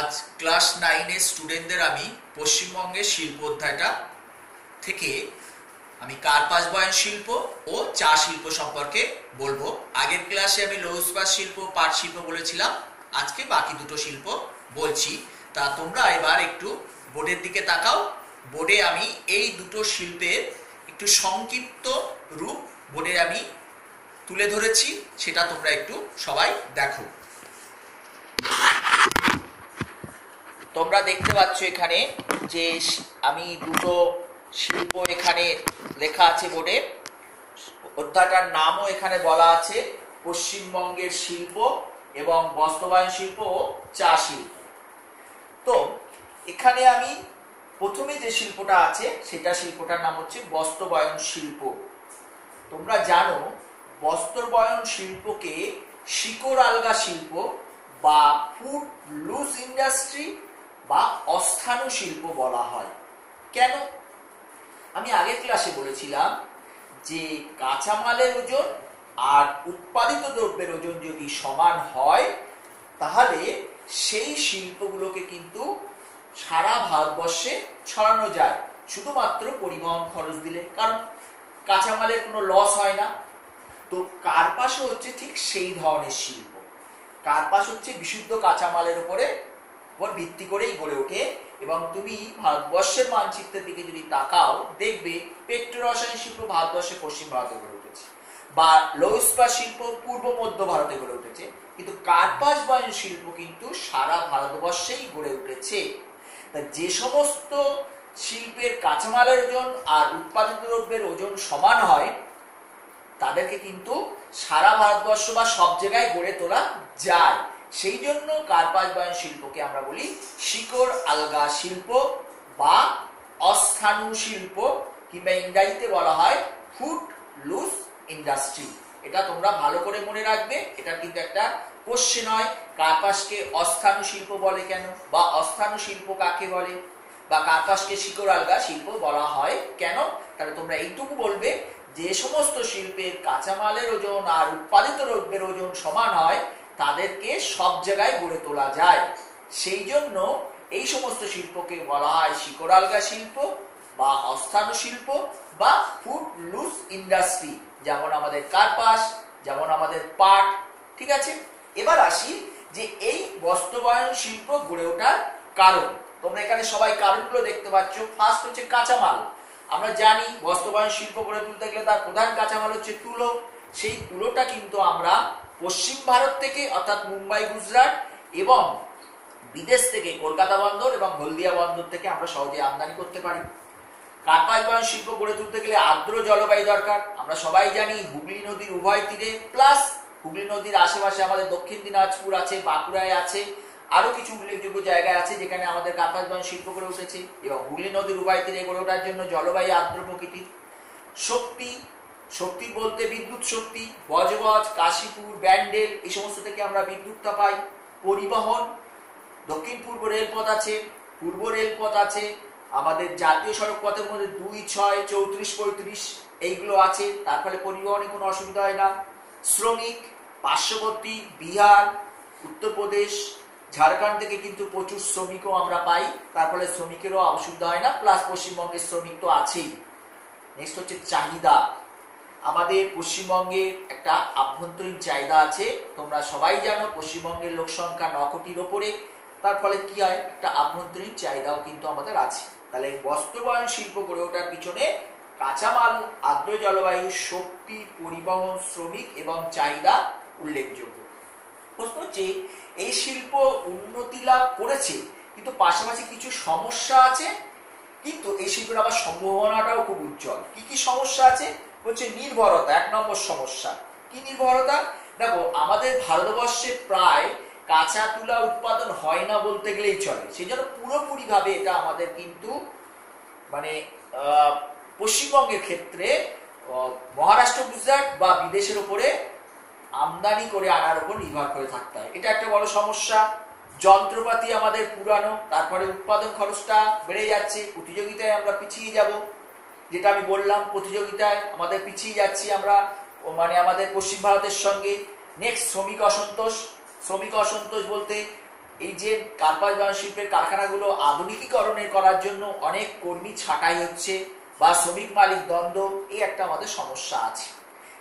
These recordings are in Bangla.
আজ ক্লাস 9 এর স্টুডেন্টদের আমি পশ্চিমবঙ্গের শিল্প অধ্যায়টা থেকে আমি কার্পাস বয়ন শিল্প ও চা শিল্প সম্পর্কে বলবো। আগের ক্লাসে আমি লৌহ ইস্পাত শিল্প, পাট শিল্প বলেছিলাম, আজকে বাকি দুটো শিল্প বলছি। তা তোমরা এবার একটু বোর্ডের দিকে তাকাও। বোর্ডে আমি এই দুটো শিল্পের একটু সংক্ষিপ্ত রূপ বোর্ডে আমি তুলে ধরেছি, সেটা তোমরা একটু সবাই দেখো। তোমরা দেখতে পাচ্ছ এখানে যে আমি দুটো শিল্প এখানে লেখা আছে বোর্ডে। অধ্যায়টার নামও এখানে বলা আছে, পশ্চিমবঙ্গের শিল্প এবং বাস্তবায়ন শিল্প ও চা শিল্প। তো এখানে আমি প্রথমে যে শিল্পটা আছে সেটা শিল্পটার নাম হচ্ছে বাস্তবায়ন শিল্প। তোমরা জানো বাস্তবায়ন শিল্পকে শিকড় আলগা শিল্প বা ফুড লুজ ইন্ডাস্ট্রি বা অস্থানু শিল্প বলা হয়। কেন? আমি আগের ক্লাসে বলেছিলাম যে কাঁচামালের ওজন আর উৎপাদিত দ্রব্যের ওজন যদি সমান হয় তাহলে সেই শিল্পগুলোকে কিন্তু সারা ভারতবর্ষে ছড়ানো যায় শুধুমাত্র পরিবহন খরচ দিলে, কারণ কাঁচামালের কোনো লস হয় না। তো কার্পাসও হচ্ছে ঠিক সেই ধরনের শিল্প। কার্পাস হচ্ছে বিশুদ্ধ কাঁচামালের উপর ভিত্তি করেই গড়ে ওঠে, এবং তুমি ভারতবর্ষের মানচিত্রের দিকে যদি তাকাও দেখবে পেট্রো রসায়ন শিল্প ভারতবর্ষে পশ্চিম ভারতে গড়ে উঠেছে, বা লৌহ ইস্পাত শিল্প পূর্ব মধ্য ভারতে গড়ে উঠেছে, কিন্তু কার্পাস বয়ন শিল্প কিন্তু সারা ভারতবর্ষেই গড়ে উঠেছে। যে সমস্ত শিল্পের কাঁচামালের ওজন আর উৎপাদিত দ্রব্যের ওজন সমান হয় তাদেরকে কিন্তু সারা ভারতবর্ষ বা সব জায়গায় গড়ে তোলা যায়। সেই জন্য কার্পাস বয়ন শিল্পকে আমরা বলি শিকড় আলগা শিল্প বা অস্থানু শিল্প, কিংবা ইংরেজিতে বলা হয় ফুড লুজ ইন্ডাস্ট্রি। এটা তোমরা ভালো করে মনে রাখবে, এটা কিন্তু একটা কোশ্চেন হয়। কার্পাসকে অস্থানু শিল্প বলে কেন, বা অস্থানু শিল্প কাকে বলে, বা কার্পাসকে শিকড় আলগা শিল্প বলা হয় কেন, তাহলে তোমরা এইটুকু বলবে যে সমস্ত শিল্পের কাঁচামালের ওজন আর উৎপাদিত দ্রব্যের ওজন সমান হয় তাদেরকে সব জায়গায় গড়ে তোলা যায়। সেই জন্য এই সমস্ত শিল্পকে বলা হয় শিকড় আলগা শিল্প বা অস্থানু শিল্প বা ফুড লুজ ইন্ডাস্ট্রি, যেমন আমাদের কার্পাস, যেমন আমাদের পাট। ঠিক আছে, এবার আসি যে এই বাস্তবায়ন শিল্প গড়ে ওঠার কারণ। তোমরা এখানে সবাই কারণগুলো দেখতে পাচ্ছ। ফার্স্ট হচ্ছে কাঁচামাল। আমরা জানি বাস্তবায়ন শিল্প গড়ে তুলতে গেলে তার প্রধান কাঁচামাল হচ্ছে তুলো। সেই তুলোটা কিন্তু আমরা পশ্চিম ভারত থেকে অর্থাৎ মুম্বাই, গুজরাট এবং বিদেশ থেকে কলকাতা বন্দর এবং হলদিয়া বন্দর থেকে আমরা সহজে আমদানি করতে পারি। কার্পাস বয়ন শিল্প গড়ে তুলতে গেলে আর্দ্র জলবায়ু দরকার। আমরা সবাই জানি হুগলি নদীর উভয় তীরে প্লাস হুগলি নদীর আশেপাশে আমাদের দক্ষিণ দিনাজপুর আছে, বাঁকুড়ায় আছে, আরো কিছু উল্লেখযোগ্য জায়গায় আছে যেখানে আমাদের কার্পাস বয়ন শিল্প গড়ে উঠেছে। এবং হুগলি নদীর উভয় তীরে গড়ে ওঠার জন্য জলবায়ু আর্দ্র প্রকৃতির। শক্তি বলতে বিদ্যুৎ শক্তি, বজবজ, কাশীপুর, ব্যান্ডেল এই সমস্ত থেকে আমরা বিদ্যুৎটা পাই। পরিবহন, দক্ষিণ পূর্ব রেলপথ আছে, পূর্ব রেলপথ আছে, আমাদের জাতীয় সড়ক পথের মধ্যে 2, 6, 34, 35 এইগুলো আছে, তার ফলে পরিবহনে কোনো অসুবিধা হয় না। শ্রমিক, পার্শ্ববর্তী বিহার, উত্তরপ্রদেশ, ঝাড়খণ্ড থেকে কিন্তু প্রচুর শ্রমিকও আমরা পাই, তার ফলে শ্রমিকেরও অসুবিধা হয় না, প্লাস পশ্চিমবঙ্গের শ্রমিক তো আছেই। নেক্সট হচ্ছে চাহিদা। আমাদের পশ্চিমবঙ্গে একটা আভ্যন্তরীণ চাহিদা আছে। তোমরা সবাই জানো পশ্চিমবঙ্গের লোক সংখ্যা 9 কোটির ওপরে, তার ফলে কি হয়, একটা আভ্যন্তরীণ চাহিদাও কিন্তু আমাদের আছে। তাহলে বাস্তবায়ন শিল্প গড়ে ওঠার পিছনে কাঁচামাল, আর্দ্র জলবায়ু, শক্তি, পরিবহন, শ্রমিক এবং চাহিদা উল্লেখযোগ্য। প্রশ্ন হচ্ছে এই শিল্প উন্নতি লাভ করেছে, কিন্তু পাশাপাশি কিছু সমস্যা আছে, কিন্তু এই শিল্পের আবার সম্ভাবনাটাও খুব উজ্জ্বল। কি কি সমস্যা আছে? হচ্ছে নির্ভরতা। 1 নম্বর সমস্যা কি নির্ভরতা? দেখো আমাদের ভারতবর্ষে প্রায় কাঁচা তুলা উৎপাদন হয় না বলতে গেলেই চলে। সেই জন্য পুরোপুরি ভাবে এটা আমাদের কিন্তু মানে পশ্চিমবঙ্গের ক্ষেত্রে মহারাষ্ট্র, গুজরাট বা বিদেশের উপরে আমদানি করে আনার উপর নির্ভর করে থাকতে হয়। এটা একটা বড় সমস্যা। যন্ত্রপাতি আমাদের পুরানো, তারপরে উৎপাদন খরচটা বেড়ে যাচ্ছে, প্রতিযোগিতায় আমরা পিছিয়ে যাব। যেটা আমি বললাম, প্রতিযোগিতায় আমাদের পিছিয়ে যাচ্ছি আমরা, মানে আমাদের পশ্চিম ভারতের সঙ্গে। নেক্সট শ্রমিক অসন্তোষ। শ্রমিক অসন্তোষ বলতে এই যে কার্পাস বয়ন শিল্পের কারখানাগুলো আধুনিকীকরণের করার জন্য অনেক কর্মী ছাঁটাই হচ্ছে বা শ্রমিক মালিক দ্বন্দ্ব, এই একটা আমাদের সমস্যা আছে।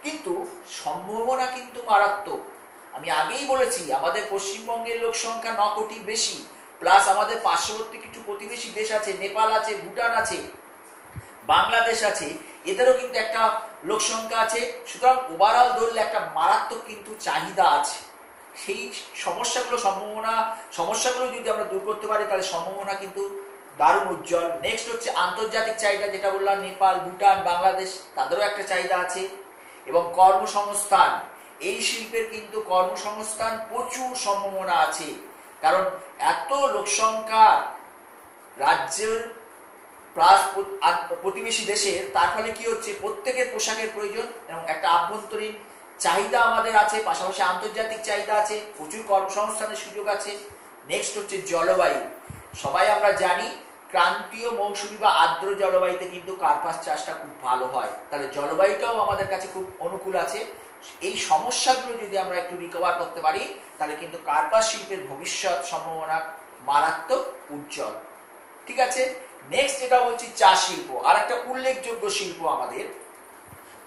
কিন্তু সম্ভাবনা কিন্তু মারাত্মক। আমি আগেই বলেছি আমাদের পশ্চিমবঙ্গের লোক সংখ্যা 9 কোটি বেশি, প্লাস আমাদের পার্শ্ববর্তী কিছু প্রতিবেশী দেশ আছে, নেপাল আছে, ভুটান আছে, বাংলাদেশ আছে, এদেরও কিন্তু একটা লোক সংখ্যা আছে। সুতরাং ওভারঅল ধরলে একটা মারাত্মক কিন্তু চাহিদা আছে। সেই সমস্যাগুলো যদি আমরা দূর করতে পারি তাহলে সম্ভাবনা কিন্তু দারুণ উজ্জ্বল। নেক্সট হচ্ছে আন্তর্জাতিক চাহিদা, যেটা বললাম নেপাল, ভুটান, বাংলাদেশ, তাদেরও একটা চাহিদা আছে। এবং কর্মসংস্থান, এই শিল্পের কিন্তু কর্মসংস্থান প্রচুর সম্ভাবনা আছে, কারণ এত লোক সংখ্যা রাজ্যের প্লাস প্রতিবেশী দেশের, তার ফলে কি হচ্ছে প্রত্যেকের পোশাকের প্রয়োজন এবং একটা আভ্যন্তরীণ চাহিদা আমাদের আছে, পাশাপাশি আন্তর্জাতিক চাহিদা আছে, প্রচুর কর্মসংস্থানের সুযোগ আছে। নেক্সট হচ্ছে জলবায়ু। সবাই আমরা জানি ক্রান্তীয় মৌসুমী বা আর্দ্র জলবায়ুতে কিন্তু কার্পাস চাষটা খুব ভালো হয়, তাহলে জলবায়ুটাও আমাদের কাছে খুব অনুকূল আছে। এই সমস্যাগুলো যদি আমরা একটু রিকভার করতে পারি তাহলে কিন্তু কার্পাস শিল্পের ভবিষ্যৎ সম্ভাবনা মারাত্মক উজ্জ্বল। ঠিক আছে, নেক্সট যেটা বলছি চা শিল্প, আর একটা উল্লেখযোগ্য শিল্প আমাদের।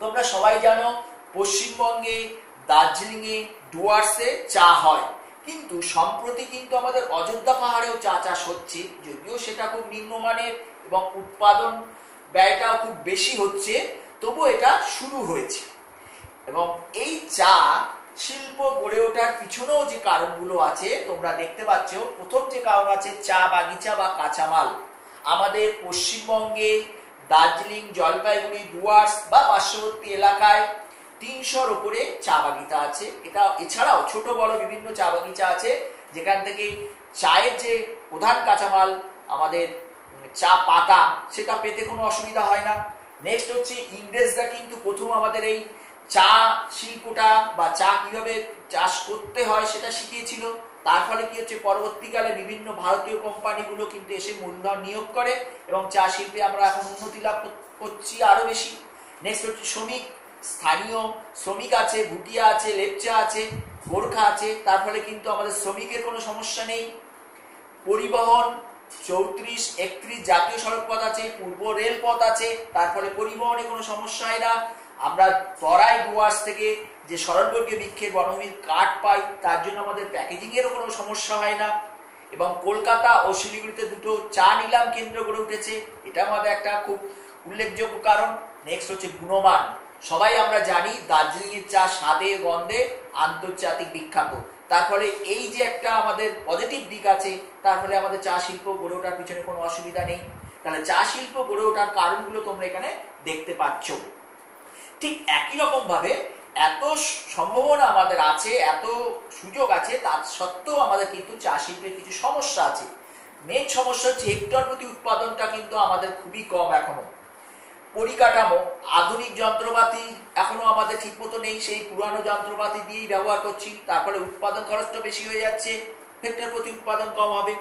তোমরা সবাই জানো পশ্চিমবঙ্গে দার্জিলিং এ ডুয়ার্সে চা হয়, কিন্তু সম্প্রতি কিন্তু আমাদের অযোধ্যা পাহাড়েও চা চাষ হচ্ছে, যদিও সেটা খুব নিম্নমানের এবং উৎপাদন ব্যয়টাও খুব বেশি হচ্ছে, তবু এটা শুরু হয়েছে। এবং এই চা শিল্প গড়ে ওঠার পিছনেও যে কারণগুলো আছে তোমরা দেখতে পাচ্ছ। প্রথম যে কারণ আছে চা বাগিচা বা কাঁচামাল। আমাদের পশ্চিমবঙ্গে দার্জিলিং, জলপাইগুড়ি, ডুয়ার্স বা পার্শ্ববর্তী এলাকায় 300-র উপরে চা বাগিচা আছে। এটা এছাড়াও ছোট বড় বিভিন্ন চা বাগিচা আছে, যেখান থেকে চায়ের যে প্রধান কাঁচামাল আমাদের চা পাতা, সেটা পেতে কোনো অসুবিধা হয় না। নেক্সট হচ্ছে ইংরেজরা কিন্তু প্রথম আমাদের এই চা শিল্পটা বা চা কিভাবে চাষ করতে হয় সেটা শিখিয়েছিল। তার ফলে কি হচ্ছে পরবর্তীকালে বিভিন্ন ভারতীয় কোম্পানিগুলো কিন্তু এসে মূলধন নিয়োগ করে এবং চা শিল্পে আমরা এখন উন্নতি লাভ করছি আরো বেশি। নেক্সট হচ্ছে শ্রমিক, স্থানীয় শ্রমিক আছে, ভুটিয়া আছে, লেপচা আছে, গোর্খা আছে, তার ফলে কিন্তু আমাদের শ্রমিকের কোনো সমস্যা নেই। পরিবহন 34-31 জাতীয় সড়ক পথ আছে, পূর্ব রেল পথ আছে, তার ফলে পরিবহনে কোনো সমস্যা হয় না। আমরা তরাই ডুয়ার্স থেকে যে সরলবর্গীয় বৃক্ষের বনভূমির কাঠ পাই, তার জন্য আমাদের প্যাকেজিং এরও কোনো সমস্যা হয় না। এবং কলকাতা ও শিলিগুড়িতে দুটো চা নিলাম কেন্দ্র গড়ে উঠেছে, এটা আমাদের একটা খুব উল্লেখযোগ্য কারণ। নেক্সট হচ্ছে গুণমান। সবাই আমরা জানি দার্জিলিং এর চা স্বাদে গন্ধে আন্তর্জাতিক বিখ্যাত, তার ফলে এই যে একটা আমাদের পজিটিভ দিক আছে, তার ফলে আমাদের চা শিল্প গড়ে ওঠার পিছনে কোনো অসুবিধা নেই। তাহলে চা শিল্প গড়ে ওঠার কারণগুলো তোমরা এখানে দেখতে পাচ্ছ। ঠিক একই রকম ভাবে এত সম্ভাবনা আমাদের আছে, এত সুযোগ আছে, তার সত্ত্বেও আমাদের কিন্তু চা শিল্পের কিছু সমস্যা আছে। মেন সমস্যা হচ্ছে হেক্টর প্রতি উৎপাদনটা কিন্তু আমাদের খুবই কম এখনো। পরিকাঠামো, আধুনিক যন্ত্রপাতি এখনো আমাদের ঠিক মতো নেই, সেই পুরানো যন্ত্রপাতি দিয়েই ব্যবহার করছি, তারপরে উৎপাদন খরচটা বেশি হয়ে যাচ্ছে, হেক্টর প্রতি উৎপাদন কম হবে।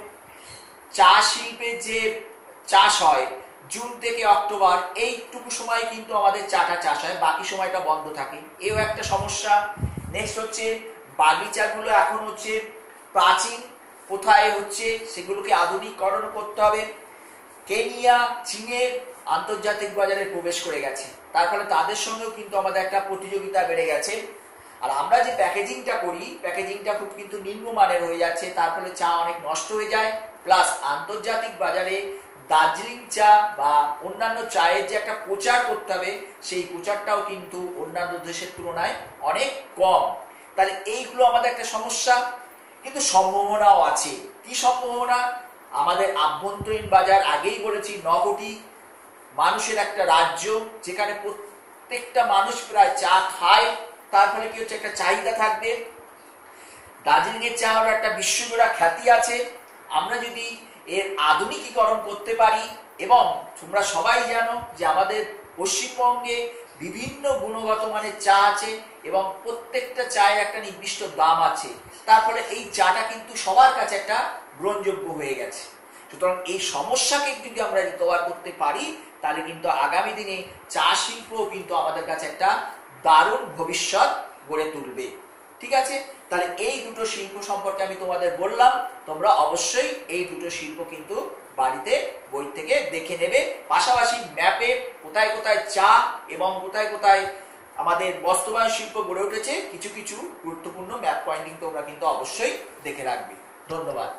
চা শিল্পে যে চাষ হয় জুন থেকে অক্টোবর, এইটুকু সময় কিন্তু আমাদের চাটা চাষ হয়, বাকি সময়টা বন্ধ থাকে, এও একটা সমস্যা। নেক্সট হচ্ছে বাগিচাগুলো এখন হচ্ছে প্রাচীন কোথায় হচ্ছে, সেগুলোকে আধুনিকীকরণ করতে হবে। কেনিয়া, চীনের আন্তর্জাতিক বাজারে প্রবেশ করে গেছে, তার ফলে তাদের সঙ্গেও কিন্তু আমাদের একটা প্রতিযোগিতা বেড়ে গেছে। আর আমরা যে প্যাকেজিংটা করি, প্যাকেজিংটা খুব কিন্তু নিম্নমানের হয়ে যাচ্ছে, তার ফলে চা অনেক নষ্ট হয়ে যায়। প্লাস আন্তর্জাতিক বাজারে দার্জিলিং চা বা অন্যান্য চায়ের যে একটা প্রচার করতে হবে, সেই প্রচারটাও কিন্তু অন্যান্য দেশের তুলনায় অনেক কম। তাহলে এইগুলো আমাদের একটা সমস্যা, কিন্তু সম্ভাবনাও আছে। কি সম্ভাবনা? আমাদের আভ্যন্তরীণ বাজার, আগেই বলেছি 9 কোটি মানুষের একটা রাজ্য, যেখানে প্রত্যেকটা মানুষ প্রায় চা খায়, তার ফলে কি হচ্ছে একটা চাহিদা থাকবে। দার্জিলিং এর চা হলো একটা বিশ্বজোড়া খ্যাতি আছে। আমরা যদি এর আধুনিকীকরণ করতে পারি, এবং তোমরা সবাই জানো যে আমাদের পশ্চিমবঙ্গে বিভিন্ন গুণগত মানের চা আছে এবং প্রত্যেকটা চায়ের একটা নির্দিষ্ট দাম আছে, তার ফলে এই চাটা কিন্তু সবার কাছে একটা গ্রহণযোগ্য হয়ে গেছে। সুতরাং এই সমস্যাকে যদি আমরা রিকভার করতে পারি তাহলে কিন্তু আগামী দিনে চা শিল্প কিন্তু আমাদের কাছে একটা দারুণ ভবিষ্যৎ গড়ে তুলবে। ঠিক আছে, তাহলে এই দুটো শিল্প সম্পর্কে আমি তোমাদের বললাম, তোমরা অবশ্যই এই দুটো শিল্প কিন্তু বাড়িতে বই থেকে দেখে নেবে। পাশাপাশি ম্যাপে কোথায় কোথায় চা এবং কোথায় কোথায় আমাদের বস্ত্রবায়ন শিল্প গড়ে উঠেছে কিছু কিছু গুরুত্বপূর্ণ ম্যাপ পয়েন্টিং তোমরা কিন্তু অবশ্যই দেখে রাখবে। ধন্যবাদ।